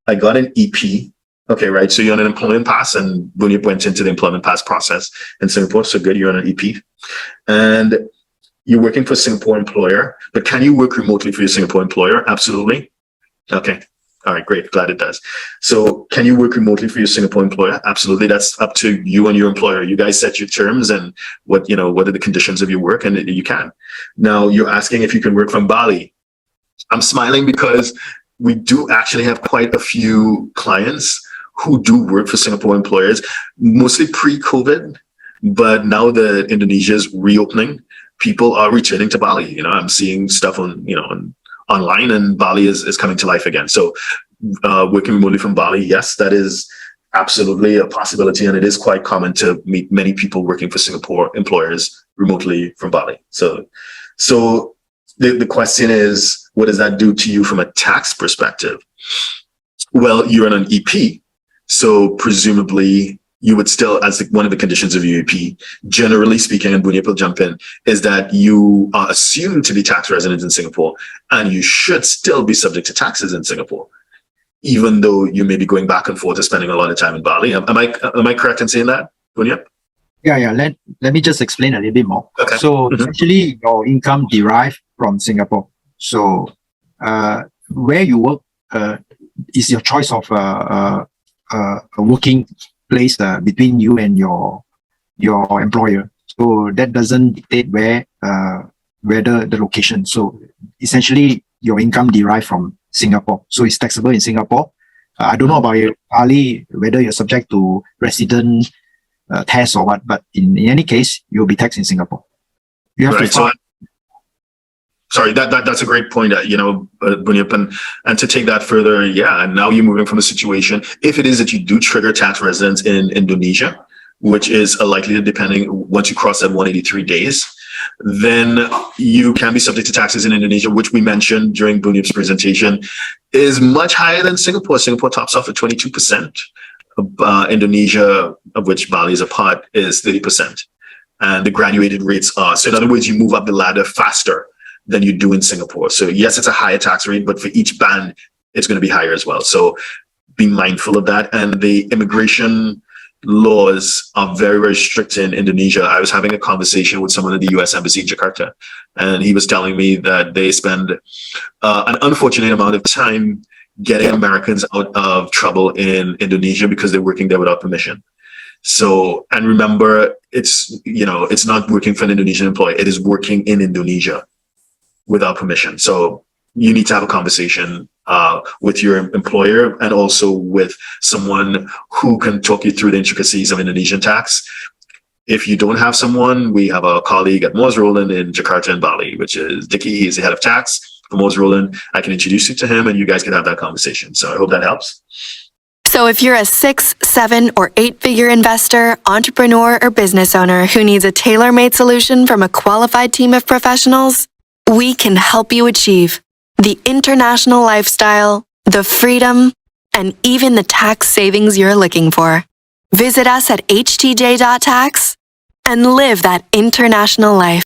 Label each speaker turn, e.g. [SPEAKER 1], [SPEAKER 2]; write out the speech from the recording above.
[SPEAKER 1] I got an EP. Okay, right. So you're on an employment pass, and when you went into the employment pass process in Singapore, so good, you're on an EP. And you're working for a Singapore employer, but can you work remotely for your Singapore employer? Absolutely. Okay. All right, great. Glad it does. So can you work remotely for your Singapore employer? Absolutely. That's up to you and your employer. You guys set your terms and what are the conditions of your work, and you can. Now you're asking if you can work from Bali. I'm smiling because we do actually have quite a few clients who do work for Singapore employers, mostly pre-COVID, but now that Indonesia is reopening, people are returning to Bali. I'm seeing stuff online, and Bali is coming to life again. So working remotely from Bali, yes, that is absolutely a possibility. And it is quite common to meet many people working for Singapore employers remotely from Bali. So the question is, what does that do to you from a tax perspective? Well, you're on an EP. So presumably you would still, as one of the conditions of your EP, generally speaking, and Bunyip will jump in, is that you are assumed to be tax residents in Singapore, and you should still be subject to taxes in Singapore, even though you may be going back and forth or spending a lot of time in Bali. Am I correct in saying that, Bunyip?
[SPEAKER 2] Yeah. Let me just explain a little bit more.
[SPEAKER 1] Okay.
[SPEAKER 2] So essentially, your income derived from Singapore. So where you work is your choice of a working place between you and your employer. So that doesn't dictate where the location. So essentially, your income derived from Singapore. So it's taxable in Singapore. I don't know about you, Ali, whether you're subject to resident tax or what, but in any case, you'll be taxed in Singapore. You have to
[SPEAKER 1] Sorry, that's a great point, Bunyip, and to take that further, and now you're moving from a situation, if it is that you do trigger tax residence in Indonesia, which is a likelihood depending, once you cross that 183 days, then you can be subject to taxes in Indonesia, which we mentioned during Bunyip's presentation, is much higher than Singapore. Singapore tops off at 22%. Indonesia, of which Bali is a part, is 30%. And the graduated rates are, so in other words, you move up the ladder faster than you do in Singapore. So yes, it's a higher tax rate, but for each band, it's going to be higher as well. So be mindful of that. And the immigration laws are very, very strict in Indonesia. I was having a conversation with someone at the US Embassy in Jakarta, and he was telling me that they spend an unfortunate amount of time getting Americans out of trouble in Indonesia because they're working there without permission. So, and remember, it's not working for an Indonesian employee. It is working in Indonesia without permission. So you need to have a conversation with your employer and also with someone who can talk you through the intricacies of Indonesian tax. If you don't have someone, we have a colleague at Moores Rowland in Jakarta and Bali, which is Dicky. He's the head of tax for Moores Rowland. I can introduce you to him and you guys can have that conversation. So I hope that helps.
[SPEAKER 3] So if you're a 6, 7, or 8-figure investor, entrepreneur, or business owner who needs a tailor-made solution from a qualified team of professionals, we can help you achieve the international lifestyle, the freedom, and even the tax savings you're looking for. Visit us at htj.tax and live that international life.